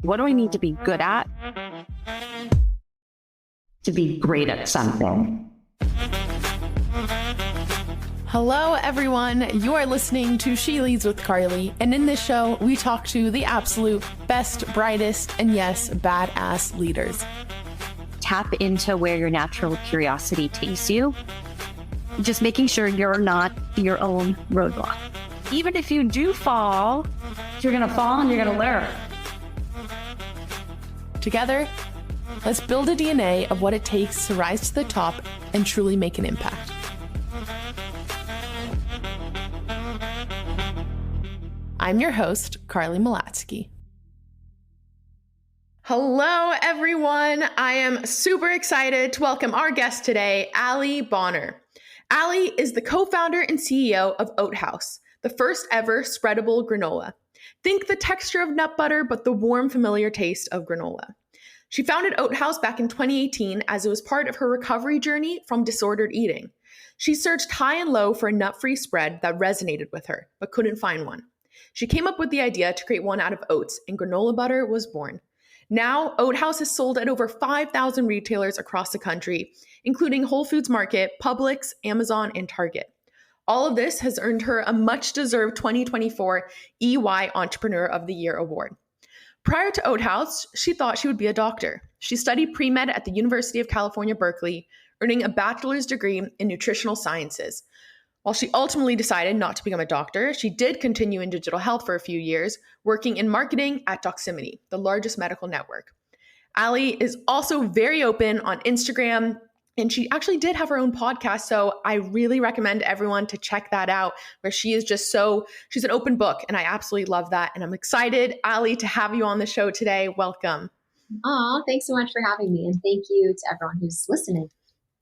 What do I need to be good at to be great at something? Hello, everyone. You are listening to She Leads with Carly. And in this show, we talk to the absolute best, brightest, and yes, badass leaders. Tap into where your natural curiosity takes you. Just making sure you're not your own roadblock. Even if you do fall, you're going to fall and you're going to learn. Together, let's build a DNA of what it takes to rise to the top and truly make an impact. I'm your host, Carly Malatsky. Hello, everyone. I am super excited to welcome our guest today, Ali Bonar. Ali is the co-founder and CEO of Oat Haus, the first ever spreadable granola. Think the texture of nut butter, but the warm, familiar taste of granola. She founded Oat Haus back in 2018 as it was part of her recovery journey from disordered eating. She searched high and low for a nut-free spread that resonated with her, but couldn't find one. She came up with the idea to create one out of oats, and granola butter was born. Now, Oat Haus is sold at over 5,000 retailers across the country, including Whole Foods Market, Publix, Amazon, and Target. All of this has earned her a much-deserved 2024 EY Entrepreneur of the Year award. Prior to Oat Haus, she thought she would be a doctor. She studied pre-med at the University of California Berkeley, earning a bachelor's degree in nutritional sciences. While she ultimately decided not to become a doctor, she did continue in digital health for a few years, working in marketing at Doximity, the largest medical network. Ali is also very open on Instagram, and she actually did have her own podcast, so I really recommend everyone to check that out, where she is just she's an open book, and I absolutely love that. And I'm excited, Ali, to have you on the show today. Welcome. Oh, thanks so much for having me, and thank you to everyone who's listening.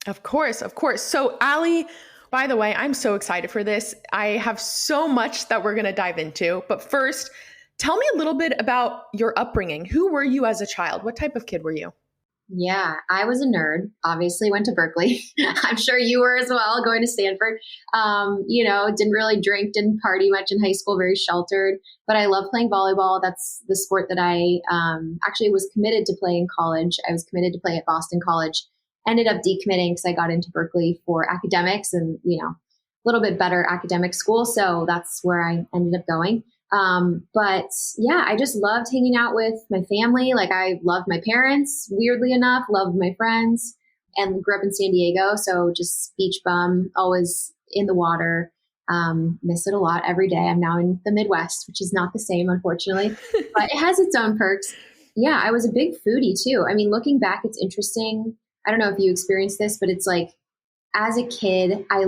Of course. So, Ali, by the way, I'm so excited for this. I have so much that we're going to dive into. But first, tell me a little bit about your upbringing. Who were you as a child? What type of kid were you? Yeah, I was a nerd, obviously went to Berkeley. I'm sure you were as well, going to Stanford. Didn't really drink, didn't party much in high school, very sheltered. But I love playing volleyball. That's the sport that I actually was committed to play in college. I was committed to play at Boston College. Ended up decommitting because I got into Berkeley for academics and, a little bit better academic school. So that's where I ended up going. But yeah, I just loved hanging out with my family. Like I loved my parents, weirdly enough, loved my friends, and grew up in San Diego. So just beach bum, always in the water, miss it a lot every day. I'm now in the Midwest, which is not the same, unfortunately, but it has its own perks. Yeah, I was a big foodie too. I mean, looking back, it's interesting. I don't know if you experienced this, but it's like, as a kid, I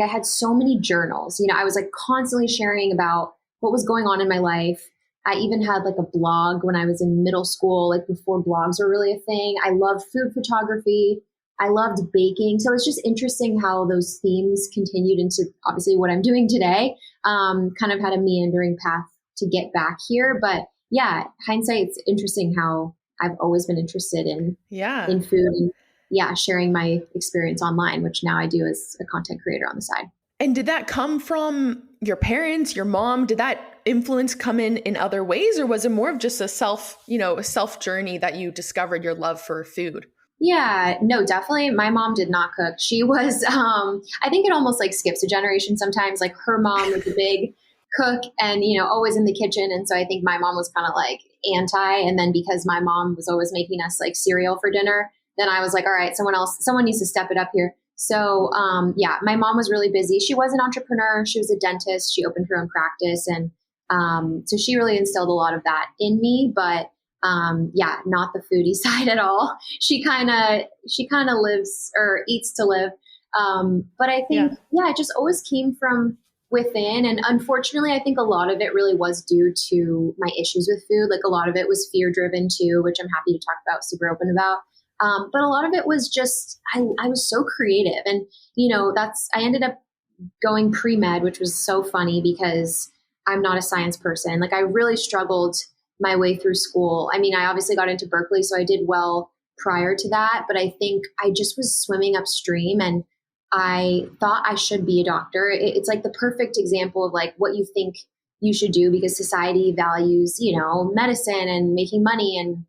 had so many journals. I was like constantly sharing about what was going on in my life. I even had like a blog when I was in middle school, like before blogs were really a thing. I loved food photography. I loved baking. So it's just interesting how those themes continued into obviously what I'm doing today. Kind of had a meandering path to get back here. But yeah, hindsight, it's interesting how I've always been interested in food and sharing my experience online, which now I do as a content creator on the side. And did that come from your parents, your mom? Did that influence come in other ways, or was it more of just a self journey that you discovered your love for food? Yeah, no, definitely. My mom did not cook. She was, I think it almost like skips a generation sometimes. Like her mom was a big cook and, always in the kitchen. And so I think my mom was kind of like anti. And then because my mom was always making us like cereal for dinner, then I was like, all right, someone needs to step it up here. So my mom was really busy. She was an entrepreneur. She was a dentist. She opened her own practice. And so she really instilled a lot of that in me, but not the foodie side at all. She kind of lives or eats to live. But I think, it just always came from within. And unfortunately, I think a lot of it really was due to my issues with food. Like a lot of it was fear driven too, which I'm happy to talk about, super open about. But a lot of it was just, I was so creative. And, I ended up going pre-med, which was so funny because I'm not a science person. Like I really struggled my way through school. I mean, I obviously got into Berkeley, so I did well prior to that, but I think I just was swimming upstream and I thought I should be a doctor. It's like the perfect example of like what you think you should do because society values, medicine and making money and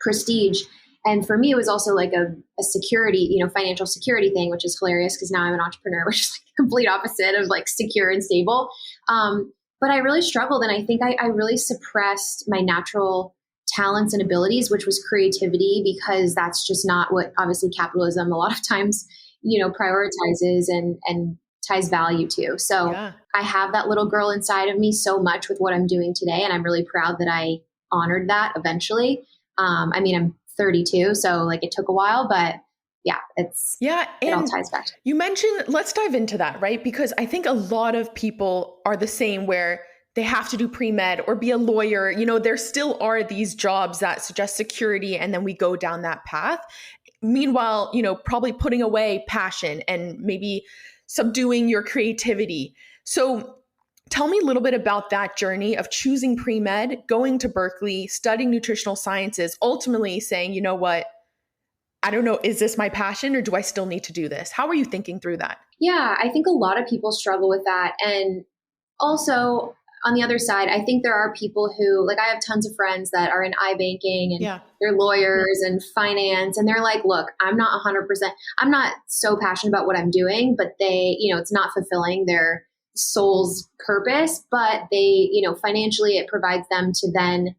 prestige. And for me, it was also like a security, financial security thing, which is hilarious because now I'm an entrepreneur, which is like the complete opposite of like secure and stable. But I really struggled. And I think I really suppressed my natural talents and abilities, which was creativity, because that's just not what obviously capitalism a lot of times, prioritizes and ties value to. So yeah. I have that little girl inside of me so much with what I'm doing today. And I'm really proud that I honored that eventually. I'm 32, so like it took a while, but yeah, it all ties back. You mentioned, let's dive into that, right? Because I think a lot of people are the same where they have to do pre-med or be a lawyer. There still are these jobs that suggest security, and then we go down that path. Meanwhile, probably putting away passion and maybe subduing your creativity. So tell me a little bit about that journey of choosing pre-med, going to Berkeley, studying nutritional sciences, ultimately saying, you know what, I don't know, is this my passion or do I still need to do this? How are you thinking through that? Yeah, I think a lot of people struggle with that. And also on the other side, I think there are people who, like I have tons of friends that are in iBanking and they're lawyers and finance. And they're like, look, I'm not 100%, I'm not so passionate about what I'm doing, but they, it's not fulfilling their soul's purpose, but they, financially it provides them to then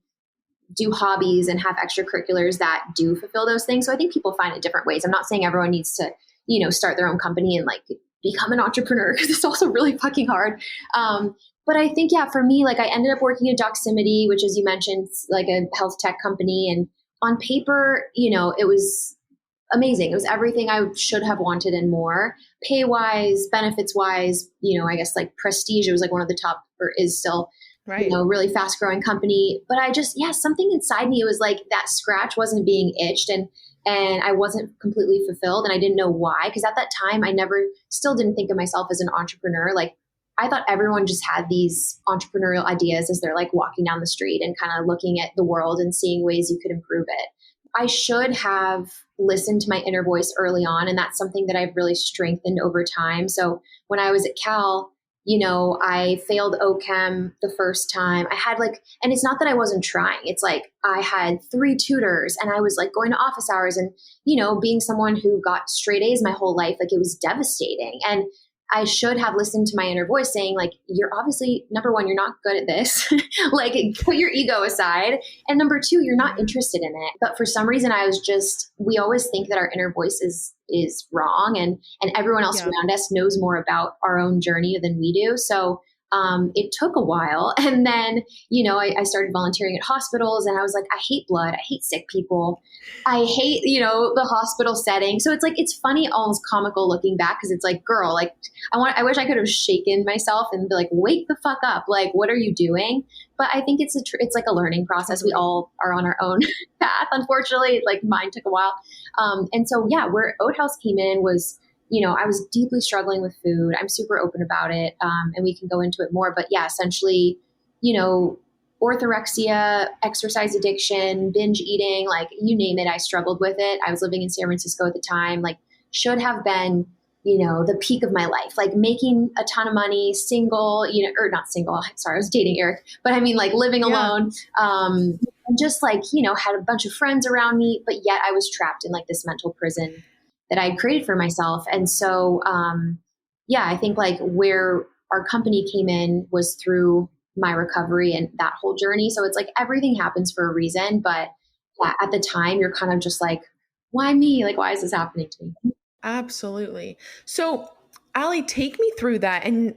do hobbies and have extracurriculars that do fulfill those things. So I think people find it different ways. I'm not saying everyone needs to, start their own company and like become an entrepreneur because it's also really fucking hard. But I think, for me, like I ended up working at Doximity, which as you mentioned, like a health tech company. And on paper, it was amazing. It was everything I should have wanted and more. Pay wise, benefits wise, I guess like prestige. It was like one of the top, or is still, right. Really fast growing company. But I just, something inside me, it was like that scratch wasn't being itched and I wasn't completely fulfilled. And I didn't know why, because at that time I still didn't think of myself as an entrepreneur. Like I thought everyone just had these entrepreneurial ideas as they're like walking down the street and kind of looking at the world and seeing ways you could improve it. I should have listened to my inner voice early on. And that's something that I've really strengthened over time. So when I was at Cal, I failed OChem the first time. I had and it's not that I wasn't trying. It's like I had 3 tutors and I was like going to office hours and, being someone who got straight A's my whole life, like it was devastating. And I should have listened to my inner voice saying like, you're obviously, number one, you're not good at this. Like put your ego aside. And number 2, you're not interested in it. But for some reason we always think that our inner voice is wrong and everyone else around us knows more about our own journey than we do. So it took a while. And then, I started volunteering at hospitals and I was like, I hate blood. I hate sick people. I hate, the hospital setting. So it's like, it's funny, almost comical looking back. Cause it's like, girl, like I wish I could have shaken myself and be like, wake the fuck up. Like, what are you doing? But I think it's like a learning process. We all are on our own path. Unfortunately, like mine took a while. And so, where Oat Haus came in was, I was deeply struggling with food. I'm super open about it. And we can go into it more, but essentially, orthorexia, exercise addiction, binge eating, like you name it, I struggled with it. I was living in San Francisco at the time, like should have been, the peak of my life, like making a ton of money, single, or not single. Sorry, I was dating Eric, but I mean like living alone. And just like, had a bunch of friends around me, but yet I was trapped in like this mental prison that I created for myself. And so, I think like where our company came in was through my recovery and that whole journey. So it's like everything happens for a reason, but at the time you're kind of just like, why me? Like, why is this happening to me? Absolutely. So Allie, take me through that. And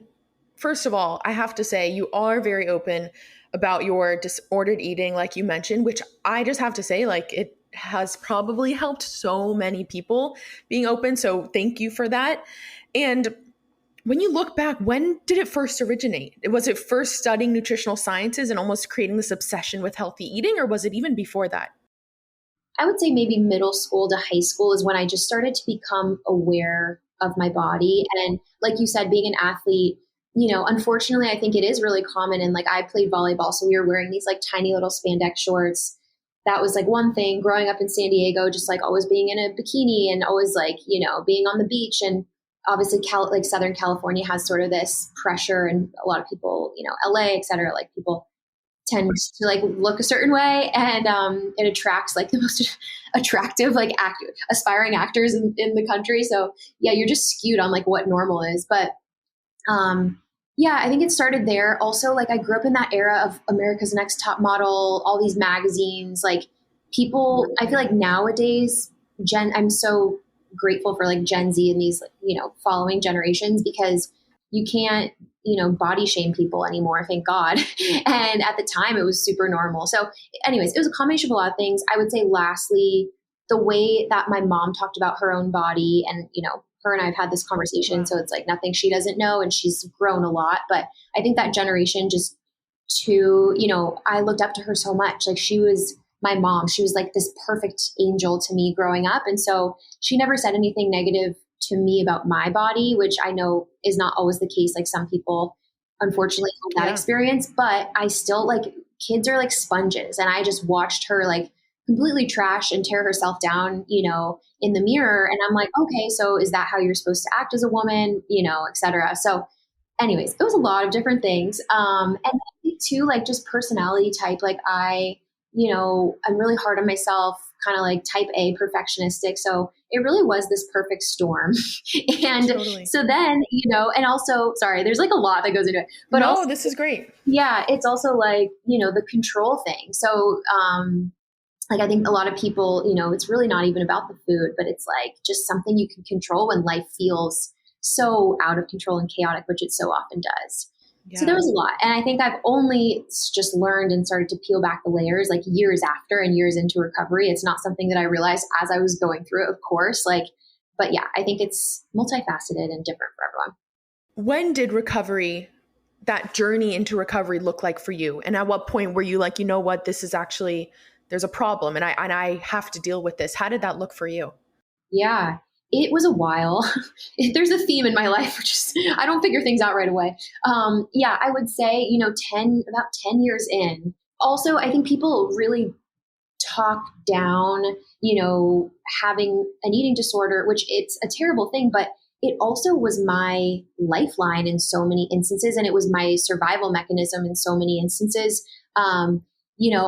first of all, I have to say you are very open about your disordered eating, like you mentioned, which I just have to say, like it has probably helped so many people being open. So thank you for that. And when you look back, when did it first originate? Was it first studying nutritional sciences and almost creating this obsession with healthy eating, or was it even before that? I would say maybe middle school to high school is when I just started to become aware of my body. And like you said, being an athlete, unfortunately, I think it is really common. And like I played volleyball, so we were wearing these like tiny little spandex shorts. That was like one thing. Growing up in San Diego, just like always being in a bikini and always like, being on the beach. And obviously like Southern California has sort of this pressure, and a lot of people, LA, et cetera, like people tend to like look a certain way, and it attracts like the most attractive, like aspiring actors in the country. So yeah, you're just skewed on like what normal is. But yeah, I think it started there. Also, like I grew up in that era of America's Next Top Model, all these magazines, like people, I feel like nowadays, I'm so grateful for like Gen Z and these, following generations, because you can't, body shame people anymore, thank God. And at the time it was super normal. So anyways, it was a combination of a lot of things. I would say lastly, the way that my mom talked about her own body, and, her and I have had this conversation. Wow. So it's like nothing she doesn't know, and she's grown a lot. But I think that generation I looked up to her so much. Like she was my mom. She was like this perfect angel to me growing up. And so she never said anything negative to me about my body, which I know is not always the case. Like some people unfortunately have that experience, but I still like, kids are like sponges. And I just watched her like completely trash and tear herself down, in the mirror. And I'm like, okay, so is that how you're supposed to act as a woman, et cetera. So anyways, it was a lot of different things. And I think too, like just personality type, like I'm really hard on myself, kind of like type A perfectionistic. So it really was this perfect storm. And totally. So then, and also, sorry, there's like a lot that goes into it, but no, also, this is great. Yeah. It's also like, the control thing. So, like I think a lot of people, it's really not even about the food, but it's like just something you can control when life feels so out of control and chaotic, which it so often does. Yeah. So there was a lot. And I think I've only just learned and started to peel back the layers like years after and years into recovery. It's not something that I realized as I was going through it, of course, but yeah, I think it's multifaceted and different for everyone. When did that journey into recovery look like for you? And at what point were you like, you know what, this is actually, there's a problem and I have to deal with this. How did that look for you? Yeah, it was a while. There's a theme in my life, which is I don't figure things out right away. Yeah, I would say, about 10 years in. Also, I think people really talk down, having an eating disorder, which it's a terrible thing, but it also was my lifeline in so many instances. And it was my survival mechanism in so many instances.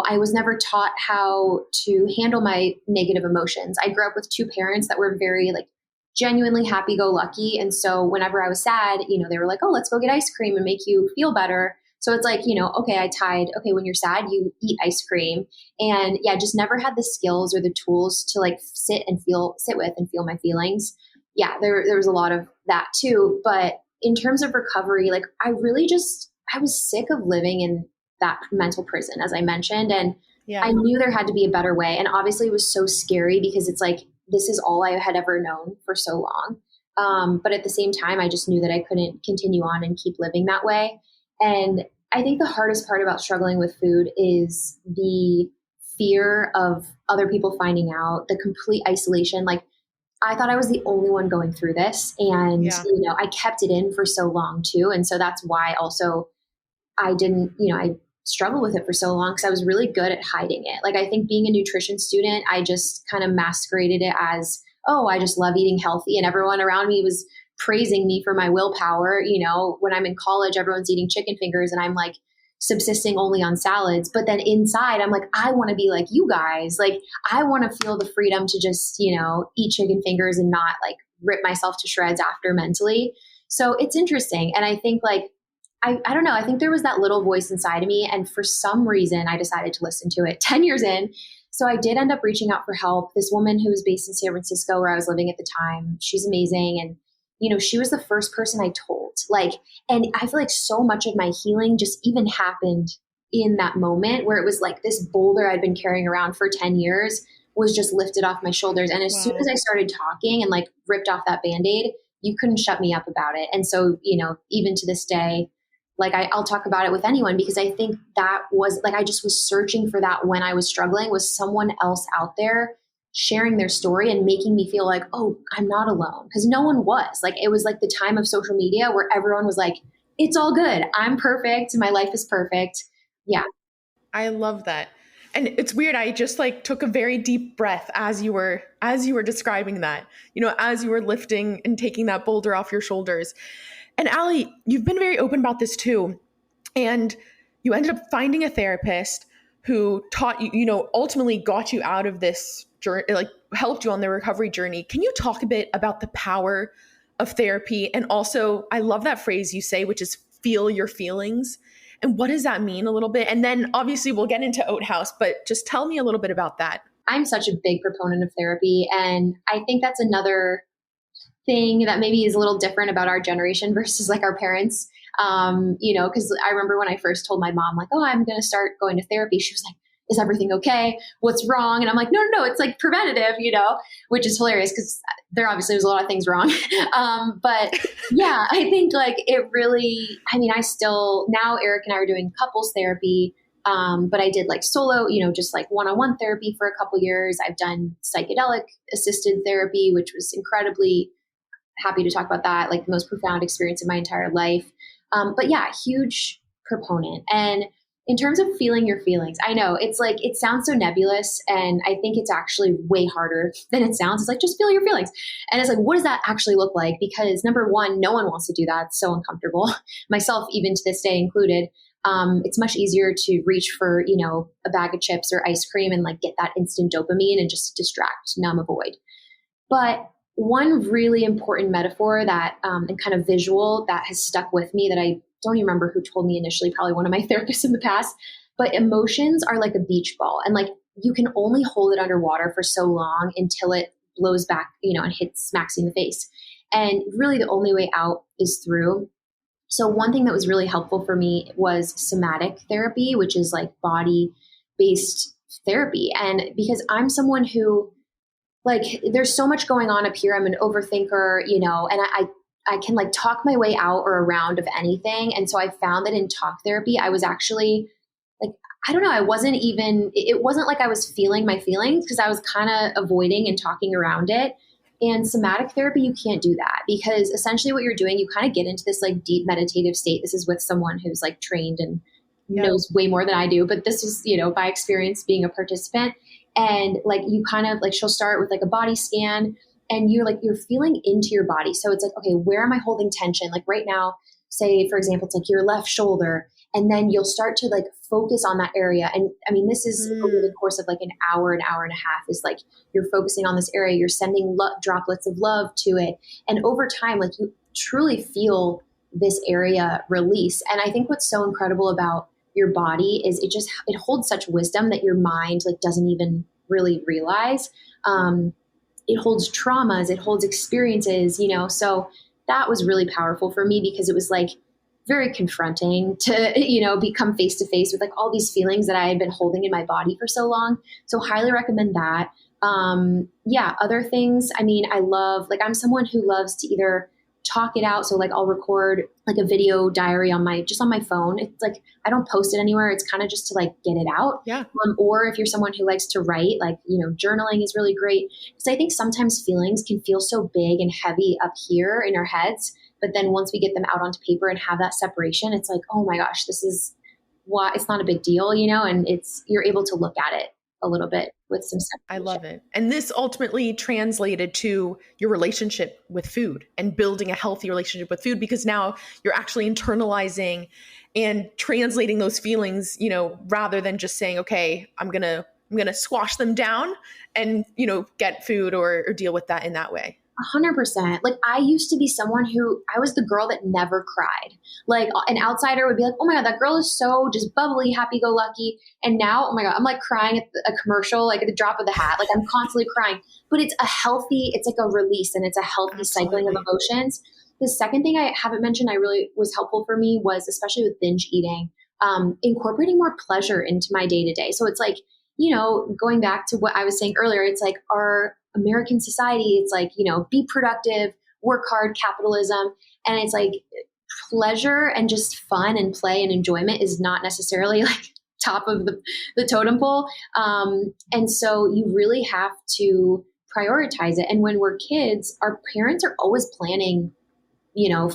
I was never taught how to handle my negative emotions. I grew up with two parents that were very like genuinely happy-go-lucky. And so whenever I was sad, they were like, oh, let's go get ice cream and make you feel better. So it's like, okay, when you're sad, you eat ice cream. And yeah, just never had the skills or the tools to like sit with and feel my feelings. Yeah, there was a lot of that too. But in terms of recovery, like I was sick of living in that mental prison, as I mentioned. And yeah. I knew there had to be a better way. And obviously it was so scary because it's like, this is all I had ever known for so long. But at the same time, I just knew that I couldn't continue on and keep living that way. And I think the hardest part about struggling with food is the fear of other people finding out, the complete isolation. Like I thought I was the only one going through this. And, I kept it in for so long too. And so that's why also I didn't, I struggled with it for so long because I was really good at hiding it. Like I think being a nutrition student, I just kind of masqueraded it as, oh, I just love eating healthy. And everyone around me was praising me for my willpower. When I'm in college, everyone's eating chicken fingers and I'm like subsisting only on salads. But then inside, I'm like, I want to be like you guys. Like I want to feel the freedom to just, eat chicken fingers and not like rip myself to shreds after mentally. So it's interesting. And I think like, I don't know. I think there was that little voice inside of me. And for some reason, I decided to listen to it 10 years in. So I did end up reaching out for help. This woman who was based in San Francisco where I was living at the time, she's amazing. And, she was the first person I told. And I feel like so much of my healing just even happened in that moment where it was like this boulder I'd been carrying around for 10 years was just lifted off my shoulders. And as soon as I started talking and like ripped off that Band-Aid, you couldn't shut me up about it. And so, even to this day, like I'll talk about it with anyone because I think that was like, I just was searching for that when I was struggling was someone else out there sharing their story and making me feel like, oh, I'm not alone. Because no one was. Like, it was like the time of social media where everyone was like, it's all good. I'm perfect. My life is perfect. Yeah. I love that. And it's weird. I just like took a very deep breath as you were describing that, as you were lifting and taking that boulder off your shoulders. And Allie, you've been very open about this too. And you ended up finding a therapist who taught you, ultimately got you out of this journey, like helped you on the recovery journey. Can you talk a bit about the power of therapy? And also, I love that phrase you say, which is feel your feelings. And what does that mean a little bit? And then obviously we'll get into Oat Haus, but just tell me a little bit about that. I'm such a big proponent of therapy. And I think that's another thing that maybe is a little different about our generation versus like our parents. Because I remember when I first told my mom, like, oh, I'm going to start going to therapy. She was like, is everything okay? What's wrong? And I'm like, no, it's like preventative, which is hilarious because there obviously was a lot of things wrong. But yeah, I think like it really, now Eric and I are doing couples therapy. But I did like solo, just like one-on-one therapy for a couple years. I've done psychedelic assisted therapy, which was incredibly happy to talk about that, like the most profound experience of my entire life. But yeah, huge proponent. And in terms of feeling your feelings, I know it's like, it sounds so nebulous. And I think it's actually way harder than it sounds. It's like, just feel your feelings. And it's like, what does that actually look like? Because number one, no one wants to do that. It's so uncomfortable. Myself, even to this day included. It's much easier to reach for, a bag of chips or ice cream and like get that instant dopamine and just distract, numb, avoid. But one really important metaphor that, and kind of visual that has stuck with me that I don't even remember who told me initially, probably one of my therapists in the past, but emotions are like a beach ball. And like, you can only hold it underwater for so long until it blows back, and smacks you in the face. And really the only way out is through. So one thing that was really helpful for me was somatic therapy, which is like body-based therapy. And because I'm someone who, like, there's so much going on up here. I'm an overthinker, and I can like talk my way out or around of anything. And so I found that in talk therapy, I was actually like, I don't know, it wasn't like I was feeling my feelings because I was kind of avoiding and talking around it. And somatic therapy, you can't do that because essentially what you're doing, you kind of get into this like deep meditative state. This is with someone who's like trained and knows way more than I do. But this is, by experience being a participant. And like, you kind of like, she'll start with like a body scan and you're feeling into your body. So it's like, okay, where am I holding tension? Like right now, say, for example, it's like your left shoulder. And then you'll start to like focus on that area. And I mean, this is over the course of like an hour and a half is like, you're focusing on this area, you're sending droplets of love to it. And over time, like you truly feel this area release. And I think what's so incredible about your body is it holds such wisdom that your mind like doesn't even really realize. It holds traumas, it holds experiences, so that was really powerful for me because it was like very confronting to, become face to face with like all these feelings that I had been holding in my body for so long. So highly recommend that. Other things, I love, like, I'm someone who loves to either talk it out. So like I'll record like a video diary on my phone. It's like, I don't post it anywhere. It's kind of just to like get it out. Yeah. Or if you're someone who likes to write, like, journaling is really great. Because I think sometimes feelings can feel so big and heavy up here in our heads. But then once we get them out onto paper and have that separation, it's like, oh my gosh, this is why it's not a big deal, and you're able to look at it a little bit with some separation. I love it. And this ultimately translated to your relationship with food and building a healthy relationship with food, because now you're actually internalizing and translating those feelings, rather than just saying, okay, I'm going to squash them down and, get food or deal with that in that way. 100%. Like I used to be someone I was the girl that never cried. Like an outsider would be like, oh my God, that girl is so just bubbly, happy-go-lucky. And now, oh my God, I'm like crying at a commercial, like at the drop of the hat. Like I'm constantly crying, but it's like a release and it's a healthy cycling of emotions. The second thing I haven't mentioned, I really was helpful for me was, especially with binge eating, incorporating more pleasure into my day-to-day. So it's like, going back to what I was saying earlier, it's like our American society, it's like, be productive, work hard, capitalism. And it's like pleasure and just fun and play and enjoyment is not necessarily like top of the totem pole. And so you really have to prioritize it. And when we're kids, our parents are always planning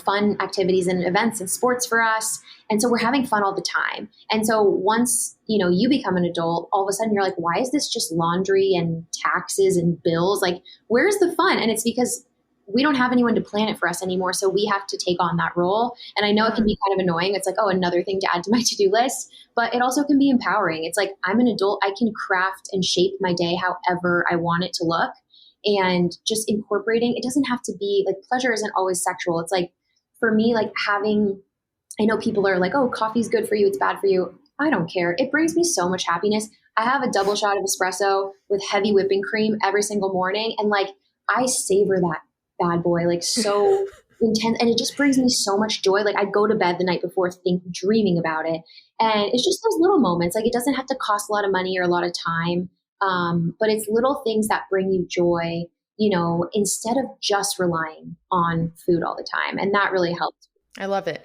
fun activities and events and sports for us. And so we're having fun all the time. And so once, you become an adult, all of a sudden you're like, why is this just laundry and taxes and bills? Like, where's the fun? And it's because we don't have anyone to plan it for us anymore. So we have to take on that role. And I know it can be kind of annoying. It's like, oh, another thing to add to my to-do list, but it also can be empowering. It's like, I'm an adult. I can craft and shape my day however I want it to look. And just incorporating, it doesn't have to be like, pleasure isn't always sexual. It's like, for me, like I know people are like, oh, coffee's good for you, it's bad for you. I don't care. It brings me so much happiness. I have a double shot of espresso with heavy whipping cream every single morning. And like, I savor that bad boy, like so intense. And it just brings me so much joy. Like, I go to bed the night before dreaming about it. And it's just those little moments. Like, it doesn't have to cost a lot of money or a lot of time. But it's little things that bring you joy, instead of just relying on food all the time. And that really helps. I love it.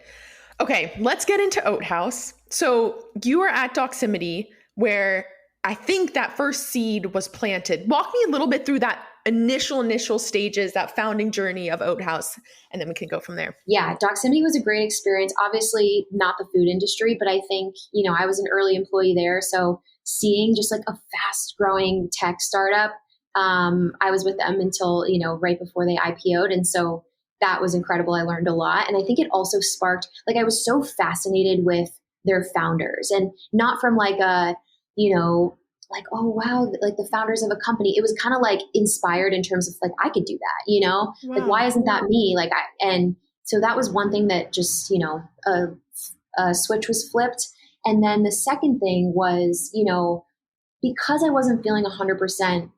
Okay, let's get into Oat Haus. So you were at Doximity, where I think that first seed was planted. Walk me a little bit through that initial stages, that founding journey of Oat Haus, and then we can go from there. Yeah, Doximity was a great experience. Obviously not the food industry, but I think, I was an early employee there. So seeing just like a fast growing tech startup, I was with them until, right before they IPO'd. And so that was incredible. I learned a lot. And I think it also sparked, like, I was so fascinated with their founders, and not from like a, like, oh, wow, like the founders of a company. It was kind of like inspired in terms of like, I could do that, Wow. Like, why isn't that me? Like, and so that was one thing that just, a switch was flipped. And then the second thing was, because I wasn't feeling 100%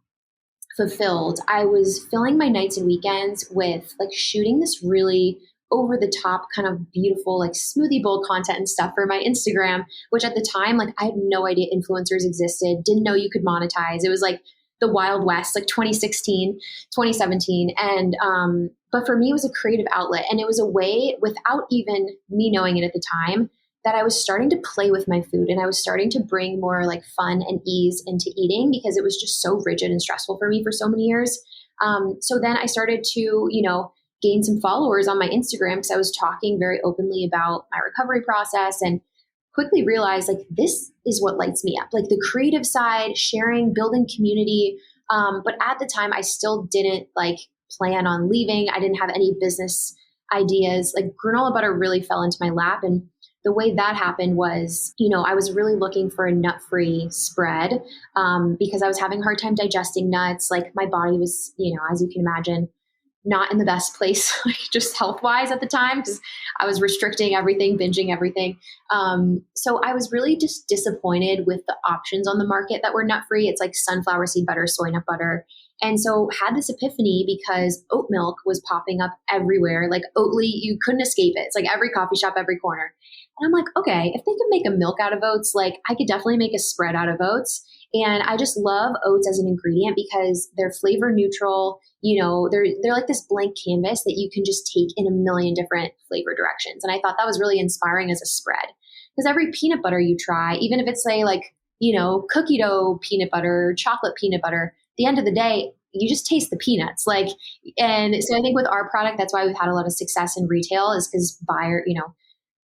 fulfilled, I was filling my nights and weekends with like shooting this really over the top kind of beautiful, like smoothie bowl content and stuff for my Instagram, which at the time, like, I had no idea influencers existed, didn't know you could monetize. It was like the Wild West, like 2016, 2017. And, but for me, it was a creative outlet, and it was a way, without even me knowing it at the time, that I was starting to play with my food, and I was starting to bring more like fun and ease into eating, because it was just so rigid and stressful for me for so many years. So then I started to, gain some followers on my Instagram, because I was talking very openly about my recovery process, and quickly realized like, this is what lights me up, like the creative side, sharing, building community. But at the time I still didn't like plan on leaving. I didn't have any business ideas. Like, granola butter really fell into my lap. And the way that happened was, I was really looking for a nut-free spread, because I was having a hard time digesting nuts. Like, my body was, as you can imagine, not in the best place, like just health-wise at the time, because I was restricting everything, binging everything. So I was really just disappointed with the options on the market that were nut-free. It's like sunflower seed butter, soy nut butter. And so had this epiphany, because oat milk was popping up everywhere. Like, Oatly, you couldn't escape it. It's like every coffee shop, every corner. And I'm like, okay, if they could make a milk out of oats, like, I could definitely make a spread out of oats. And I just love oats as an ingredient because they're flavor neutral. They're like this blank canvas that you can just take in a million different flavor directions. And I thought that was really inspiring as a spread, because every peanut butter you try, even if it's say like, cookie dough peanut butter, chocolate peanut butter, at the end of the day, you just taste the peanuts. Like, and so I think with our product, that's why we've had a lot of success in retail, is because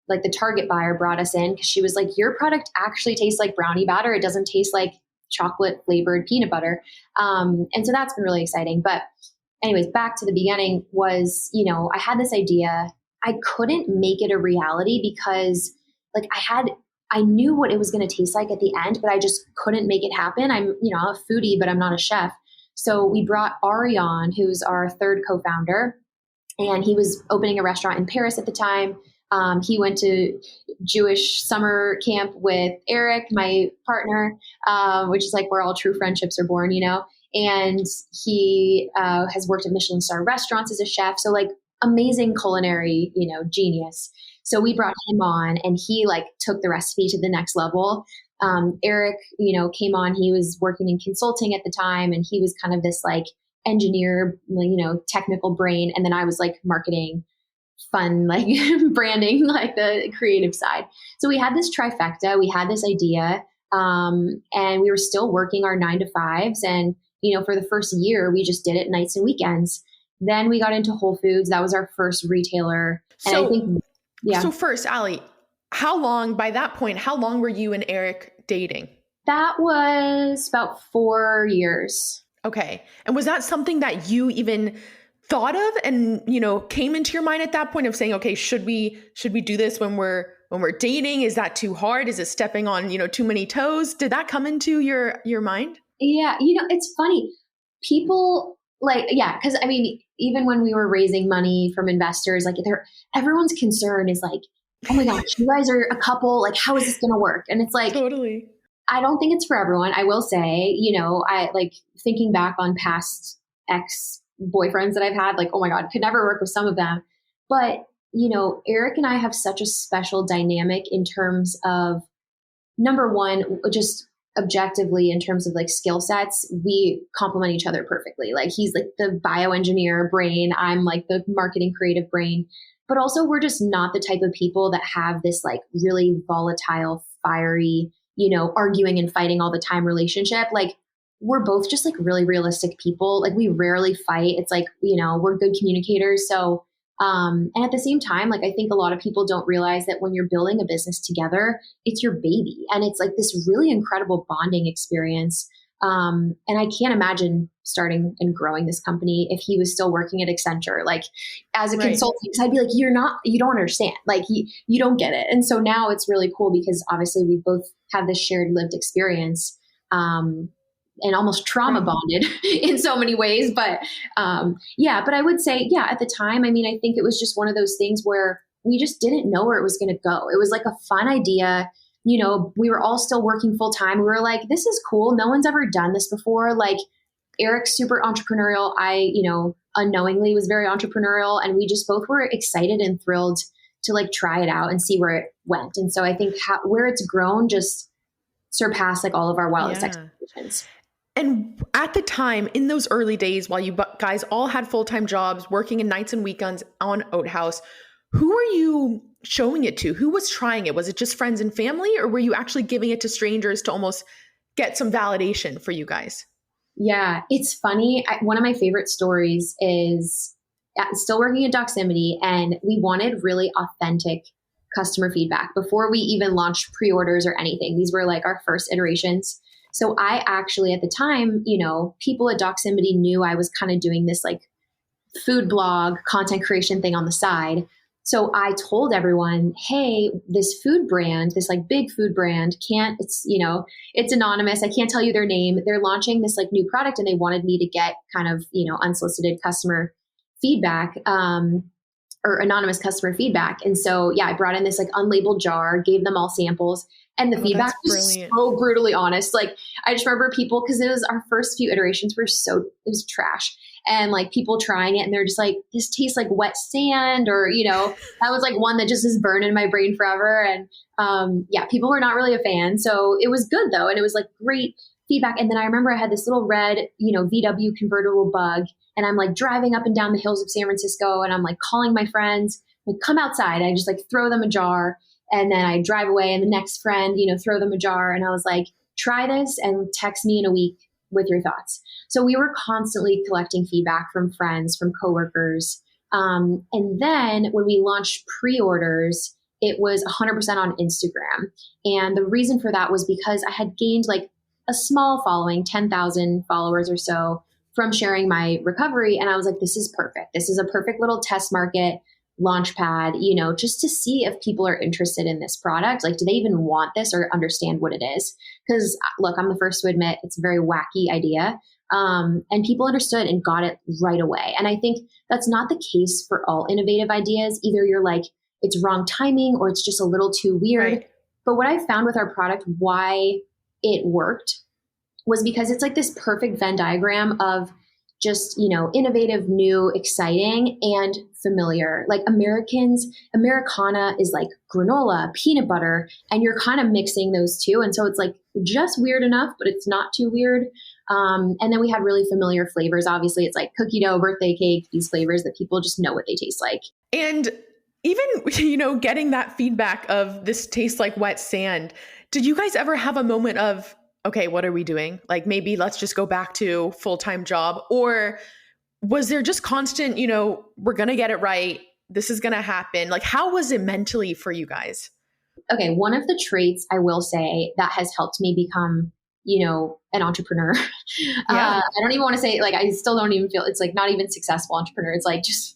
like the Target buyer brought us in, because she was like, your product actually tastes like brownie batter. It doesn't taste like chocolate flavored peanut butter. And so that's been really exciting. But anyways, back to the beginning was, I had this idea. I couldn't make it a reality because like I knew what it was going to taste like at the end, but I just couldn't make it happen. I'm, a foodie, but I'm not a chef. So we brought Ari on, who's our third co-founder, and he was opening a restaurant in Paris at the time. He went to Jewish summer camp with Eric, my partner, which is like where all true friendships are born, and he has worked at Michelin star restaurants as a chef. So like amazing culinary, genius. So we brought him on, and he like took the recipe to the next level. Eric, came on, he was working in consulting at the time, and he was kind of this like engineer, technical brain. And then I was like marketing, fun, like branding, like the creative side. So we had this trifecta, we had this idea, and we were still working our 9 to 5s. And, for the first year, we just did it nights and weekends. Then we got into Whole Foods. That was our first retailer. And So, I think, yeah, so first, Allie, by that point, how long were you and Eric dating? that was about 4 years. Okay. And was that something that you even thought of and, came into your mind at that point of saying, okay, should we do this when we're dating? Is that too hard? Is it stepping on, too many toes? Did that come into your mind? Yeah. It's funny. People because I mean, even when we were raising money from investors, everyone's concern is like, oh my gosh, you guys are a couple. Like, how is this going to work? And it's like, Totally. I don't think it's for everyone. I will say, I like thinking back on past ex boyfriends that I've had, like, oh my God, could never work with some of them. But, Eric and I have such a special dynamic in terms of, number one, just objectively in terms of like skill sets, we complement each other perfectly. Like he's like the bioengineer brain. I'm like the marketing creative brain, but also we're just not the type of people that have this like really volatile, fiery, arguing and fighting all the time relationship. Like we're both just like really realistic people. Like we rarely fight. It's like, we're good communicators. So, and at the same time, like I think a lot of people don't realize that when you're building a business together, it's your baby. And it's like this really incredible bonding experience. And I can't imagine starting and growing this company if he was still working at Accenture, like as a consultant, because I'd be like, you don't understand, like you don't get it. And so now it's really cool because obviously we both have this shared lived experience, and almost trauma bonded in so many ways. But but I would say, at the time, I mean, I think it was just one of those things where we just didn't know where it was going to go. It was like a fun idea. We were all still working full time. We were like, this is cool. No one's ever done this before. Like Eric's super entrepreneurial. I, unknowingly was very entrepreneurial, and we just both were excited and thrilled to like try it out and see where it went. And so I think where it's grown just surpassed like all of our wildest expectations. And at the time, in those early days, while you guys all had full-time jobs, working in nights and weekends on Oat Haus, who were you showing it to? Who was trying it? Was it just friends and family, or were you actually giving it to strangers to almost get some validation for you guys? Yeah, it's funny. One of my favorite stories is still working at Doximity, and we wanted really authentic customer feedback before we even launched pre-orders or anything. These were like our first iterations. So I actually, at the time, people at Doximity knew I was kind of doing this like food blog content creation thing on the side. So I told everyone, hey, this food brand, this like big food brand it's anonymous. I can't tell you their name. They're launching this like new product, and they wanted me to get kind of, unsolicited customer feedback, or anonymous customer feedback. And so, I brought in this like unlabeled jar, gave them all samples. And the feedback was so brutally honest. Like I just remember people, because it was our first few iterations it was trash. And like people trying it and they're just like, this tastes like wet sand, or, that was like one that just is burned in my brain forever. And people were not really a fan. So it was good though. And it was like great feedback. And then I remember I had this little red, VW convertible bug, and I'm like driving up and down the hills of San Francisco, and I'm like calling my friends, like come outside. I just like throw them a jar. And then I drive away, and the next friend, throw them a jar. And I was like, try this and text me in a week with your thoughts. So we were constantly collecting feedback from friends, from coworkers. And then when we launched pre-orders, it was 100% on Instagram. And the reason for that was because I had gained like a small following, 10,000 followers or so, from sharing my recovery. And I was like, this is perfect. This is a perfect little test market launchpad, just to see if people are interested in this product. Like, do they even want this or understand what it is? Because look, I'm the first to admit it's a very wacky idea. And people understood and got it right away. And I think that's not the case for all innovative ideas. Either you're like, it's wrong timing, or it's just a little too weird. Right. But what I found with our product, why it worked, was because it's like this perfect Venn diagram of just, innovative, new, exciting, and familiar. Like Americana is like granola, peanut butter, and you're kind of mixing those two. And so it's like just weird enough, but it's not too weird. And then we had really familiar flavors. Obviously, it's like cookie dough, birthday cake, these flavors that people just know what they taste like. And even, getting that feedback of this tastes like wet sand, did you guys ever have a moment of, okay, what are we doing? Like maybe let's just go back to full-time job? Or was there just constant, we're going to get it right, this is going to happen? Like, how was it mentally for you guys? Okay, one of the traits I will say that has helped me become, an entrepreneur. Yeah. I don't even want to say, like, I still don't even feel it's like not even successful entrepreneur. It's like just,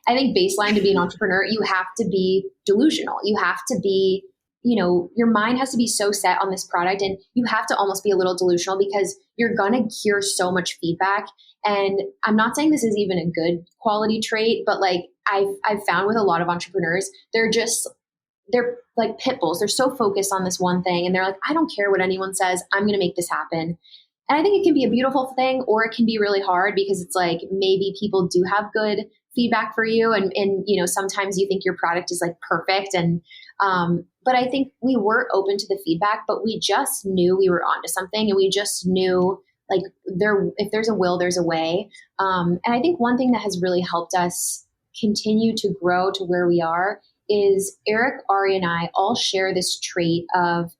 I think baseline to be an entrepreneur, you have to be delusional. You have to be, your mind has to be so set on this product, and you have to almost be a little delusional because you're going to hear so much feedback. And I'm not saying this is even a good quality trait, but like I've found with a lot of entrepreneurs, they're like pit bulls. They're so focused on this one thing, and they're like, I don't care what anyone says. I'm going to make this happen. And I think it can be a beautiful thing, or it can be really hard because it's like maybe people do have good feedback for you. And sometimes you think your product is like perfect. And, but I think we were open to the feedback, but we just knew we were onto something, and we just knew like if there's a will, there's a way. And I think one thing that has really helped us continue to grow to where we are is Eric, Ari, and I all share this trait of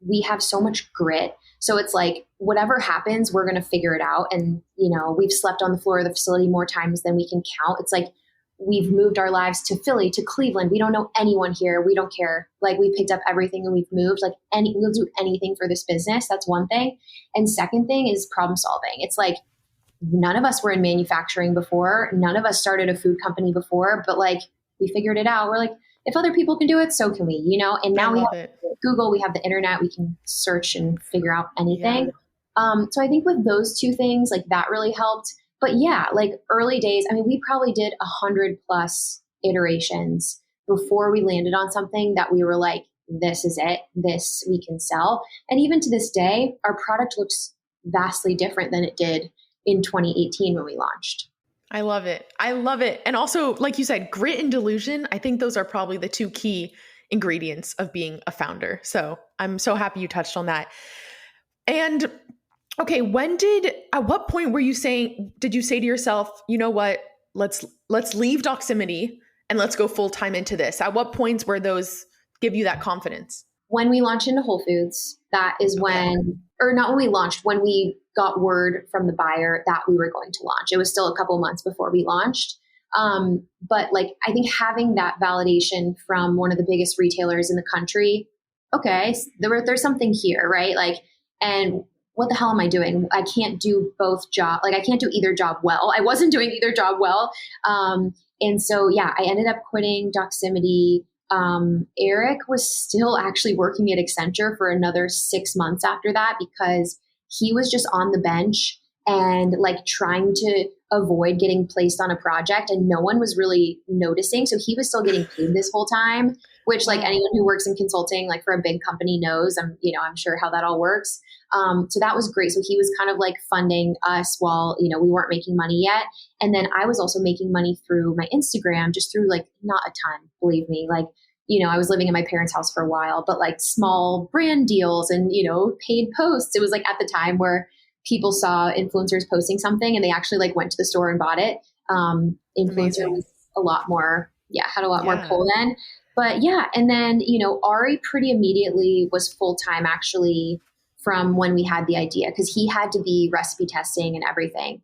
we have so much grit. So it's like, whatever happens, we're going to figure it out. And, we've slept on the floor of the facility more times than we can count. It's like, we've moved our lives to Philly, to Cleveland. We don't know anyone here. We don't care. Like, we picked up everything and we've moved. Like, we'll do anything for this business. That's one thing. And second thing is problem solving. It's like, none of us were in manufacturing before. None of us started a food company before, but like, we figured it out. We're like, if other people can do it, so can we, and now we have Google, we have the internet, we can search and figure out anything. Yeah. So I think with those two things, like that really helped. But yeah, like early days, I mean, we probably did 100+ iterations before we landed on something that we were like, this is it, this we can sell. And even to this day, our product looks vastly different than it did in 2018 when we launched. I love it. I love it. And also, like you said, grit and delusion, I think those are probably the two key ingredients of being a founder. So I'm so happy you touched on that. And okay, at what point did you say to yourself, you know what, let's leave Doximity and let's go full time into this? At what points were those give you that confidence? When we launched into Whole Foods, that is when we got word from the buyer that we were going to launch. It was still a couple months before we launched. But like, I think having that validation from one of the biggest retailers in the country, okay, there's something here, right? Like, and what the hell am I doing? I can't do both jobs. Like, I can't do either job well. I wasn't doing either job well. And so, yeah, I ended up quitting Doximity. Eric was still actually working at Accenture for another 6 months after that because he was just on the bench and like trying to avoid getting placed on a project, and no one was really noticing. So he was still getting paid this whole time, which like anyone who works in consulting, like for a big company knows, I'm sure how that all works. So that was great. So he was kind of like funding us while, we weren't making money yet. And then I was also making money through my Instagram, just through like, not a ton, believe me, like, I was living in my parents' house for a while, but like small brand deals and, paid posts. It was like at the time where people saw influencers posting something and they actually like went to the store and bought it. Influencer was a lot more, had a lot more pull then. But yeah. And then, Ari pretty immediately was full-time actually from when we had the idea, because he had to be recipe testing and everything.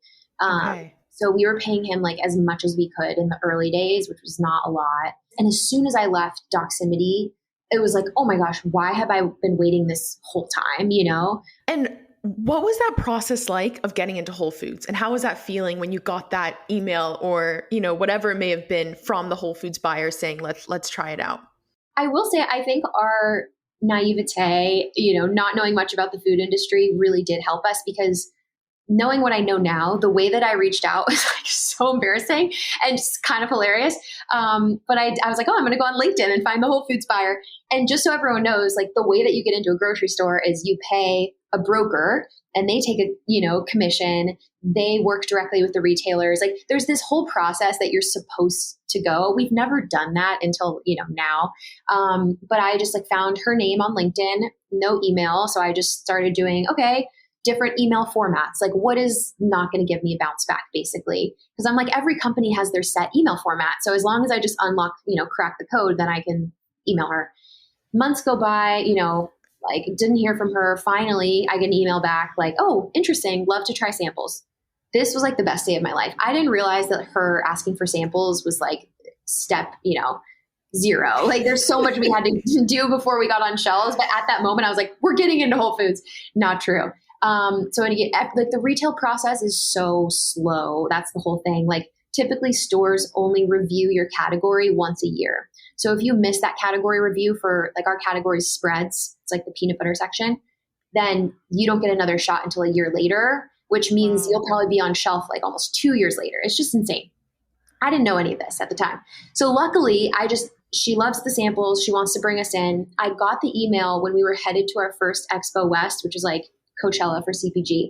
So we were paying him like as much as we could in the early days, which was not a lot. And as soon as I left Doximity, it was like, oh my gosh, why have I been waiting this whole time, And what was that process like of getting into Whole Foods? And how was that feeling when you got that email or, whatever it may have been from the Whole Foods buyer saying, let's try it out? I will say, I think our naivete, not knowing much about the food industry really did help us, because knowing what I know now, the way that I reached out was like so embarrassing and just kind of hilarious. But I was like, I'm going to go on LinkedIn and find the Whole Foods buyer. And just so everyone knows, like the way that you get into a grocery store is you pay a broker and they take a, commission. They work directly with the retailers. Like there's this whole process that you're supposed to go. We've never done that until, now. But I just like found her name on LinkedIn, no email. So I just started doing, different email formats. Like what is not going to give me a bounce back basically? Because I'm like, every company has their set email format. So as long as I just unlock, crack the code, then I can email her. Months go by, like didn't hear from her. Finally, I get an email back like, oh, interesting. Love to try samples. this was like the best day of my life. I didn't realize that her asking for samples was like step, 0. Like there's so much we had to do before we got on shelves. But at that moment I was like, we're getting into Whole Foods. Not true. So again, like the retail process is so slow. That's the whole thing. Like typically stores only review your category once a year. So if you miss that category review for like our category spreads, it's like the peanut butter section, then you don't get another shot until a year later, which means you'll probably be on shelf like almost 2 years later. It's just insane. I didn't know any of this at the time. So luckily she loves the samples. She wants to bring us in. I got the email when we were headed to our first Expo West, which is like Coachella for CPG.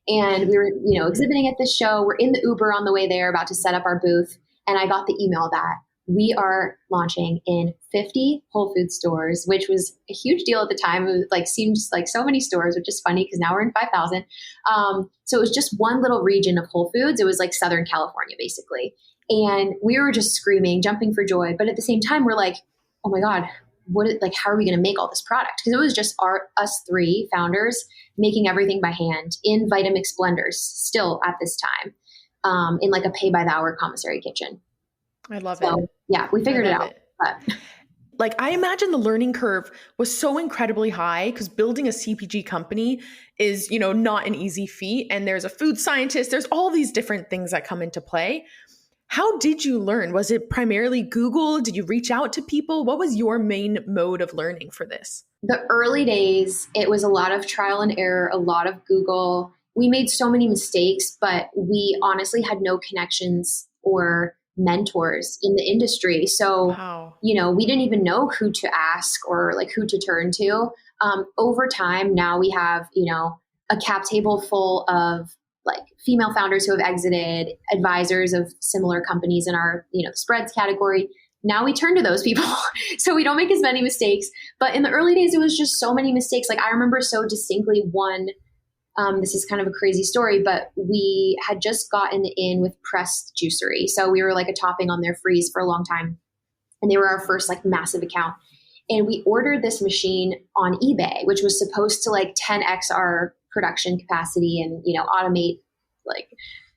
And we were, exhibiting at this show. We're in the Uber on the way there, about to set up our booth. And I got the email that we are launching in 50 Whole Foods stores, which was a huge deal at the time. It was like seemed like so many stores, which is funny because now we're in 5,000. So it was just one little region of Whole Foods. It was like Southern California, basically. And we were just screaming, jumping for joy. But at the same time, we're like, oh my God, how are we going to make all this product? Because it was just us 3 founders making everything by hand in Vitamix blenders still at this time, in like a pay by the hour commissary kitchen. I love it. Yeah, we figured it out. But. Like I imagine the learning curve was so incredibly high because building a CPG company is, not an easy feat. And there's a food scientist, there's all these different things that come into play. How did you learn? Was it primarily Google? Did you reach out to people? What was your main mode of learning for this? The early days, it was a lot of trial and error, a lot of Google. We made so many mistakes, but we honestly had no connections or mentors in the industry. So, wow. We didn't even know who to ask or like who to turn to. Over time, now we have, a cap table full of like female founders who have exited, advisors of similar companies in our, the spreads category. Now we turn to those people. So we don't make as many mistakes. But in the early days, it was just so many mistakes. Like I remember so distinctly one, this is kind of a crazy story, but we had just gotten in with Pressed Juicery. So we were like a topping on their freeze for a long time. And they were our first like massive account. And we ordered this machine on eBay, which was supposed to like 10x our production capacity and, automate like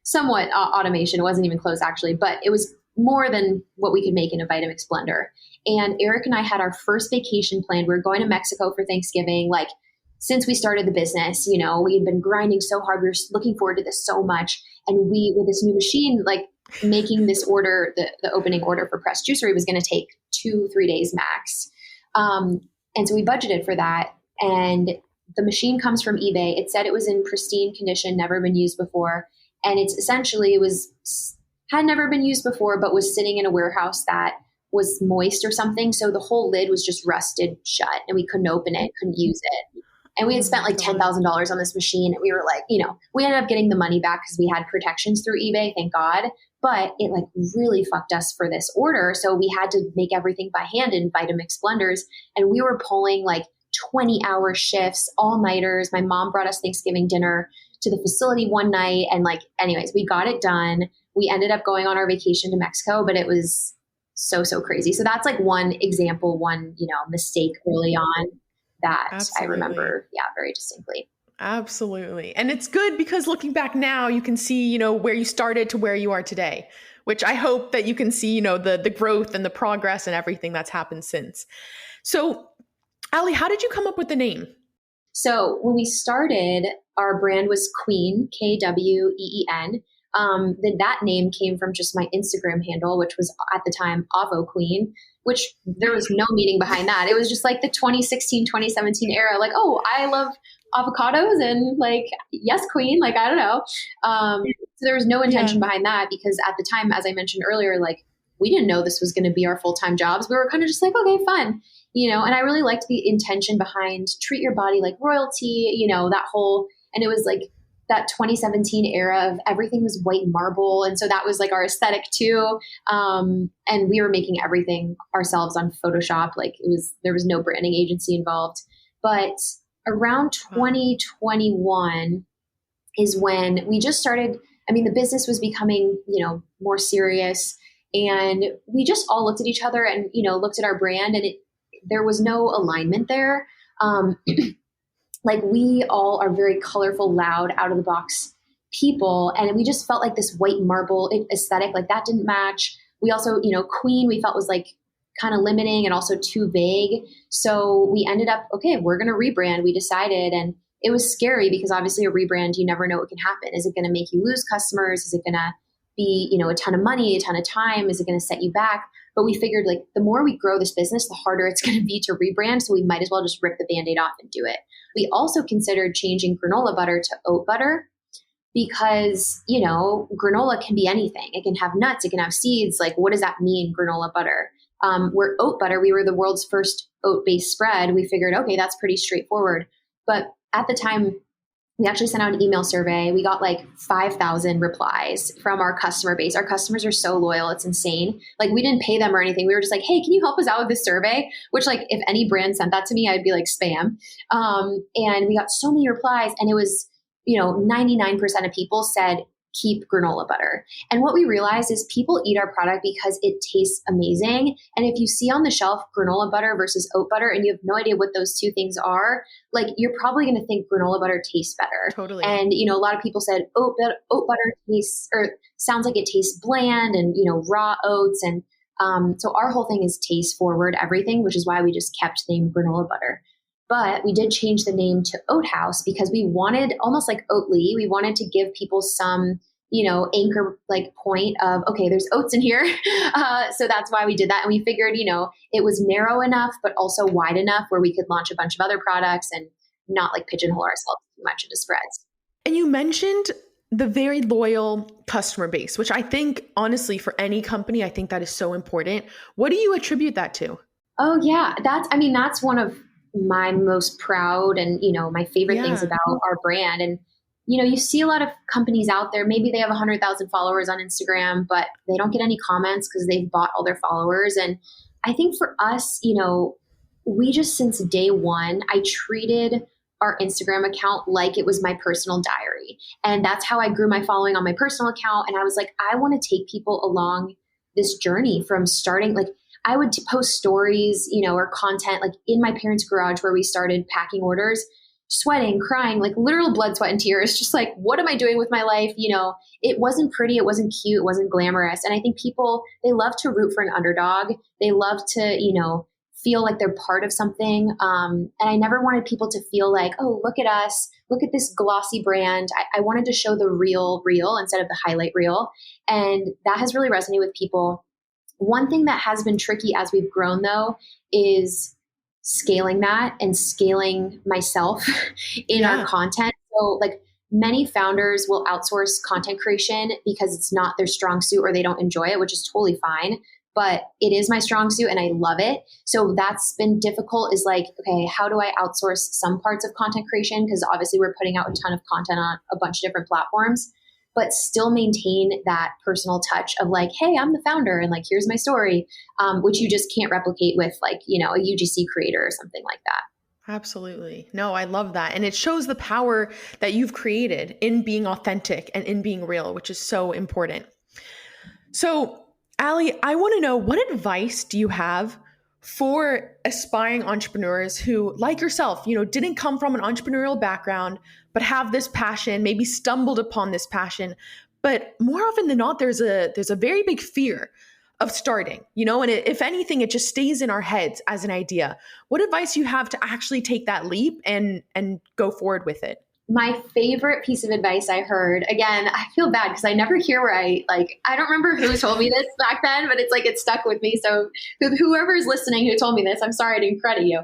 somewhat automation. It wasn't even close actually, but it was more than what we could make in a Vitamix blender. And Eric and I had our first vacation planned. We were going to Mexico for Thanksgiving. Like since we started the business, we had been grinding so hard. We were looking forward to this so much. And we, with this new machine, like making this order, the opening order for Pressed Juicery was going to take 2-3 days max. And so we budgeted for that. And the machine comes from eBay. It said it was in pristine condition, never been used before. And it's essentially, had never been used before, but was sitting in a warehouse that was moist or something. So the whole lid was just rusted shut and we couldn't open it, couldn't use it. And we had spent like $10,000 on this machine. And we were like, we ended up getting the money back because we had protections through eBay, thank God. But it like really fucked us for this order. So we had to make everything by hand in Vitamix blenders. And we were pulling like 20-hour shifts, all-nighters. My mom brought us Thanksgiving dinner to the facility one night. And like, anyways, we got it done. We ended up going on our vacation to Mexico, but it was so crazy. So that's like one example, one, mistake early on that Absolutely. I remember, very distinctly. Absolutely. And it's good because looking back now, you can see, where you started to where you are today, which I hope that you can see, the growth and the progress and everything that's happened since. So Ali, how did you come up with the name? So when we started, our brand was Queen, Kween. Then that name came from just my Instagram handle, which was at the time Avo Queen, which there was no meaning behind that. It was just like the 2016, 2017 era. Like, oh, I love avocados and like, yes, Queen. Like, I don't know. So there was no intention behind that because at the time, as I mentioned earlier, like we didn't know this was going to be our full-time jobs. We were kind of just like, okay, fun. And I really liked the intention behind treat your body like royalty, that whole, and it was like that 2017 era of everything was white marble. And so that was like our aesthetic too. And we were making everything ourselves on Photoshop. Like there was no branding agency involved, but around 2021 is when we just started, the business was becoming, more serious and we just all looked at each other and, looked at our brand and there was no alignment there. Like we all are very colorful, loud, out of the box people. And we just felt like this white marble aesthetic, like that didn't match. We also, Queen, we felt was like kind of limiting and also too vague. So we ended up, okay, we're going to rebrand. We decided, and it was scary because obviously a rebrand, you never know what can happen. Is it going to make you lose customers? Is it going to be, a ton of money, a ton of time? Is it going to set you back? But we figured like the more we grow this business, the harder it's going to be to rebrand. So we might as well just rip the Band-Aid off and do it. We also considered changing granola butter to oat butter because, granola can be anything. It can have nuts, it can have seeds. Like, what does that mean, granola butter? Where oat butter, we were the world's first oat-based spread. We figured, okay, that's pretty straightforward. But at the time, we actually sent out an email survey. We got like 5,000 replies from our customer base. Our customers are so loyal. It's insane. Like, we didn't pay them or anything. We were just like, hey, can you help us out with this survey? Which, like, if any brand sent that to me, I'd be like spam. And we got so many replies, and it was, 99% of people said, keep granola butter. And what we realized is people eat our product because it tastes amazing. And if you see on the shelf granola butter versus oat butter and you have no idea what those two things are, like, you're probably going to think granola butter tastes better. Totally. And, a lot of people said oat butter tastes or sounds like it tastes bland and, raw oats. And so our whole thing is taste forward everything, which is why we just kept the name granola butter. But we did change the name to Oat Haus because we wanted, almost like Oatly, we wanted to give people some, anchor like point of, okay, there's oats in here. So that's why we did that. And we figured, it was narrow enough, but also wide enough where we could launch a bunch of other products and not like pigeonhole ourselves too much into spreads. And you mentioned the very loyal customer base, which I think, honestly, for any company, I think that is so important. What do you attribute that to? Oh, yeah. That's one of my most proud and, my favorite things about our brand. And, you see a lot of companies out there, maybe they have 100,000 followers on Instagram, but they don't get any comments because they've bought all their followers. And I think for us, we just, since day one, I treated our Instagram account like it was my personal diary. And that's how I grew my following on my personal account. And I was like, I want to take people along this journey from starting, like, I would post stories, or content like in my parents' garage where we started packing orders, sweating, crying, like literal blood, sweat, and tears, just like, what am I doing with my life? It wasn't pretty. It wasn't cute. It wasn't glamorous. And I think people, they love to root for an underdog. They love to, feel like they're part of something. And I never wanted people to feel like, oh, look at us. Look at this glossy brand. I wanted to show the real instead of the highlight reel. And that has really resonated with people. One thing that has been tricky as we've grown, though, is scaling that and scaling myself in our content. So, like, many founders will outsource content creation because it's not their strong suit or they don't enjoy it, which is totally fine. But it is my strong suit and I love it. So that's been difficult, is like, okay, how do I outsource some parts of content creation? Because obviously we're putting out a ton of content on a bunch of different platforms, but still maintain that personal touch of like, hey, I'm the founder and like, here's my story, which you just can't replicate with like, a UGC creator or something like that. Absolutely. No, I love that. And it shows the power that you've created in being authentic and in being real, which is so important. So, Allie, I want to know, what advice do you have for aspiring entrepreneurs who, like yourself, didn't come from an entrepreneurial background, but have this passion, maybe stumbled upon this passion, but more often than not, there's a very big fear of starting, and if anything, it just stays in our heads as an idea. What advice do you have to actually take that leap and go forward with it? My favorite piece of advice I heard, again, I feel bad because I never hear where I don't remember who told me this back then, but it's like, it stuck with me. So whoever's listening who told me this, I'm sorry I didn't credit you.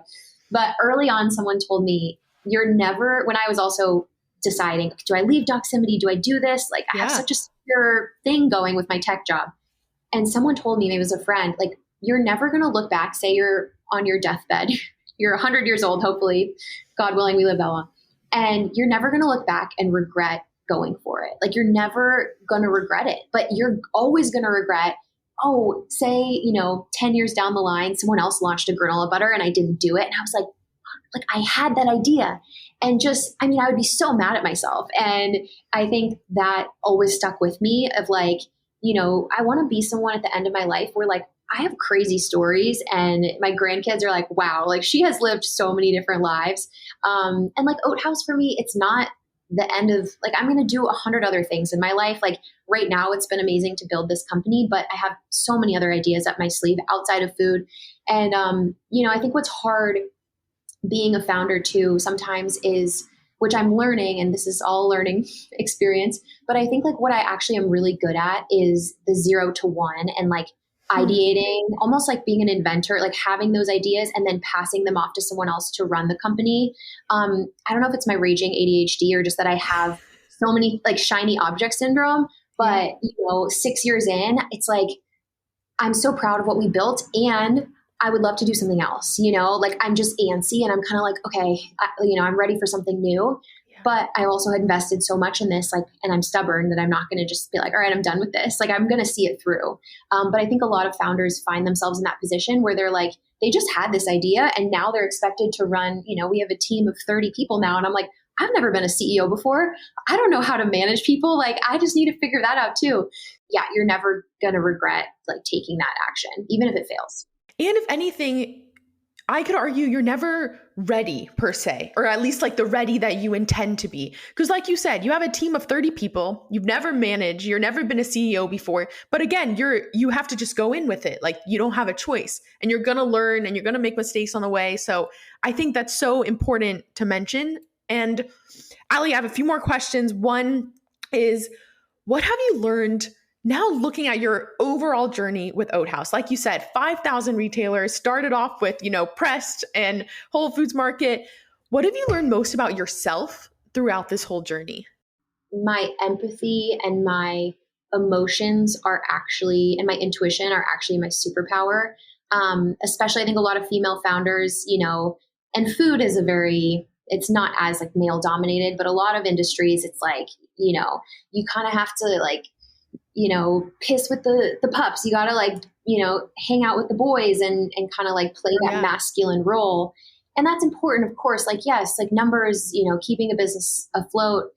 But early on, someone told me, when I was also deciding, do I leave Doximity? Do I do this? Like, I have such a secure thing going with my tech job. And someone told me, maybe it was a friend, like, you're never going to look back, say you're on your deathbed, you're 100 years old, hopefully, God willing, we live that long. And you're never going to look back and regret going for it. Like, you're never going to regret it, but you're always going to regret, say, 10 years down the line, someone else launched a granola butter and I didn't do it. And I was like, I had that idea. And I would be so mad at myself. And I think that always stuck with me of like, I want to be someone at the end of my life where like, I have crazy stories and my grandkids are like, wow, like she has lived so many different lives. And like Oat Haus for me, it's not the end of like, I'm going to do 100 other things in my life. Like right now, it's been amazing to build this company, but I have so many other ideas up my sleeve outside of food. And, I think what's hard being a founder too, sometimes is, which I'm learning, and this is all learning experience, but I think like what I actually am really good at is the 0 to 1 and like ideating, almost like being an inventor, like having those ideas and then passing them off to someone else to run the company. I don't know if it's my raging ADHD or just that I have so many like shiny object syndrome, but 6 years in, it's like, I'm so proud of what we built and I would love to do something else, like I'm just antsy and I'm kind of like, okay, I'm ready for something new. But I also had invested so much in this, like, and I'm stubborn that I'm not going to just be like, all right, I'm done with this. Like, I'm going to see it through. But I think a lot of founders find themselves in that position where they're like, they just had this idea and now they're expected to run, we have a team of 30 people now. And I'm like, I've never been a CEO before. I don't know how to manage people. Like, I just need to figure that out too. Yeah, you're never going to regret like taking that action, even if it fails. And if anything, I could argue you're never ready per se, or at least like the ready that you intend to be. Because like you said, you have a team of 30 people, you've never managed, you've never been a CEO before. But again, you have to just go in with it. Like you don't have a choice and you're going to learn and you're going to make mistakes on the way. So I think that's so important to mention. And Ali, I have a few more questions. One is, what have you learned now looking at your overall journey with Oat Haus? Like you said, 5,000 retailers, started off with, Pressed and Whole Foods Market. What have you learned most about yourself throughout this whole journey? My empathy and my emotions and my intuition are actually my superpower. Especially I think a lot of female founders, and food is it's not as like male dominated, but a lot of industries, it's like, you kind of have to like, piss with the pups. You got to like, hang out with the boys and kind of like play that masculine role. And that's important, of course. Like, yes, like numbers, keeping a business afloat,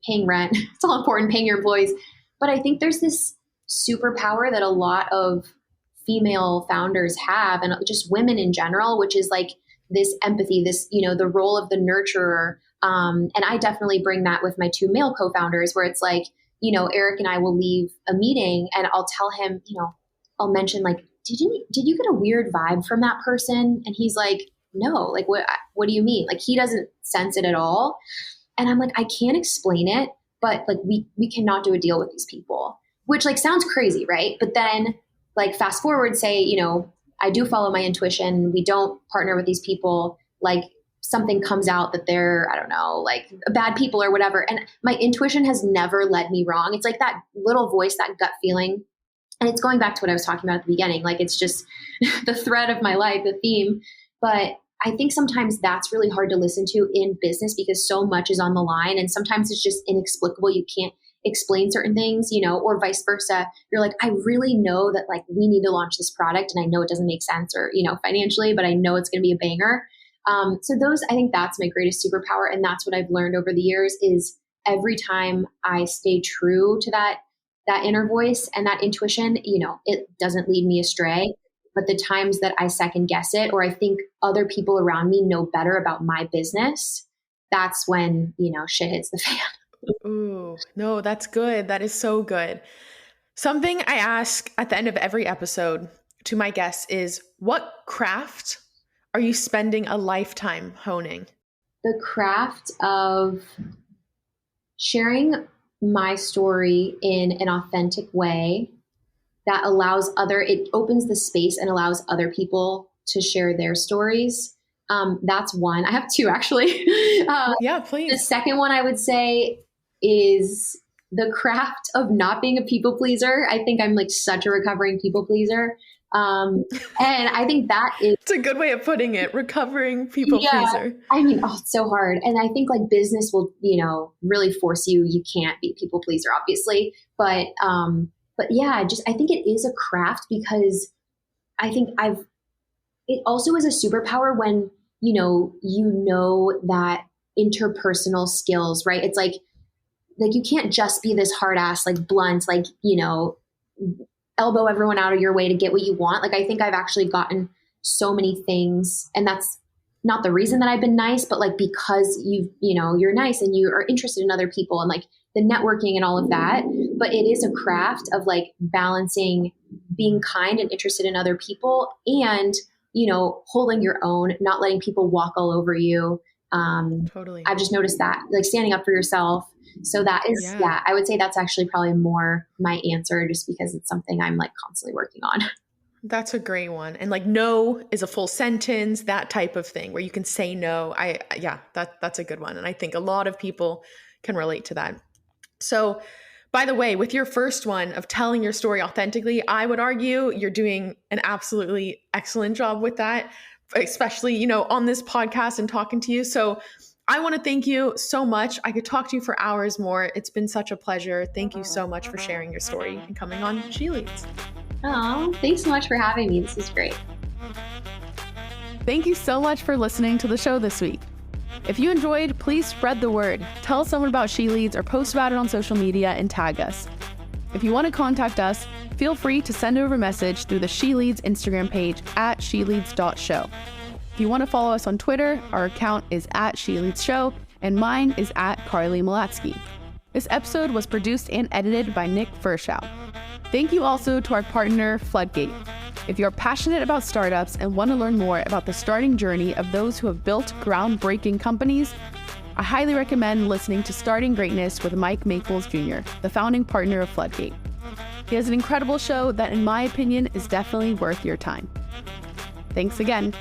paying rent, it's all important, paying your employees. But I think there's this superpower that a lot of female founders have, and just women in general, which is like this empathy, this, the role of the nurturer. And I definitely bring that with my 2 male co-founders where it's like, Eric and I will leave a meeting and I'll tell him, I'll mention like, did you get a weird vibe from that person? And he's like, no, like, what do you mean? Like, he doesn't sense it at all. And I'm like, I can't explain it, but like, we cannot do a deal with these people, which like sounds crazy. Right. But then like, fast forward, say, I do follow my intuition. We don't partner with these people. Like, something comes out that they're, I don't know, like bad people or whatever. And my intuition has never led me wrong. It's like that little voice, that gut feeling. And it's going back to what I was talking about at the beginning. Like, it's just the thread of my life, the theme. But I think sometimes that's really hard to listen to in business because so much is on the line. And sometimes it's just inexplicable. You can't explain certain things, or vice versa. You're like, I really know that like we need to launch this product and I know it doesn't make sense or, financially, but I know it's going to be a banger. So I think that's my greatest superpower. And that's what I've learned over the years is every time I stay true to that inner voice and that intuition, it doesn't lead me astray. But the times that I second guess it, or I think other people around me know better about my business, that's when, shit hits the fan. Ooh, no, that's good. That is so good. Something I ask at the end of every episode to my guests is, what craft are you spending a lifetime honing? The craft of sharing my story in an authentic way that it opens the space and allows other people to share their stories. That's one. I have 2 actually. Yeah, please. The second one I would say is the craft of not being a people pleaser. I think I'm like such a recovering people pleaser. And I think that is, it's a good way of putting it, recovering people pleaser. I mean, it's so hard. And I think like business will, really force you. You can't be a people pleaser, obviously. But yeah, I think it is a craft because I think it also is a superpower when, that interpersonal skills, right? It's like you can't just be this hard ass, like blunt, like, elbow everyone out of your way to get what you want. Like, I think I've actually gotten so many things, and that's not the reason that I've been nice, but like because you're nice and you are interested in other people and like the networking and all of that. But it is a craft of like balancing being kind and interested in other people and, holding your own, not letting people walk all over you. Totally. I've just noticed that, like standing up for yourself. So that is, I would say that's actually probably more my answer, just because it's something I'm like constantly working on. That's a great one. And like no is a full sentence, that type of thing where you can say no. That's a good one. And I think a lot of people can relate to that. So by the way, with your first one of telling your story authentically, I would argue you're doing an absolutely excellent job with that, especially, on this podcast and talking to you. So I want to thank you so much. I could talk to you for hours more. It's been such a pleasure. Thank you so much for sharing your story and coming on She Leads. Oh, thanks so much for having me. This is great. Thank you so much for listening to the show this week. If you enjoyed, please spread the word. Tell someone about She Leads or post about it on social media and tag us. If you want to contact us, feel free to send over a message through the She Leads Instagram page at sheleads.show. If you want to follow us on Twitter, our account is at SheLeadsShow and mine is at Carly Malatsky. This episode was produced and edited by Nick Furshow. Thank you also to our partner, Floodgate. If you're passionate about startups and want to learn more about the starting journey of those who have built groundbreaking companies, I highly recommend listening to Starting Greatness with Mike Maples Jr., the founding partner of Floodgate. He has an incredible show that, in my opinion, is definitely worth your time. Thanks again.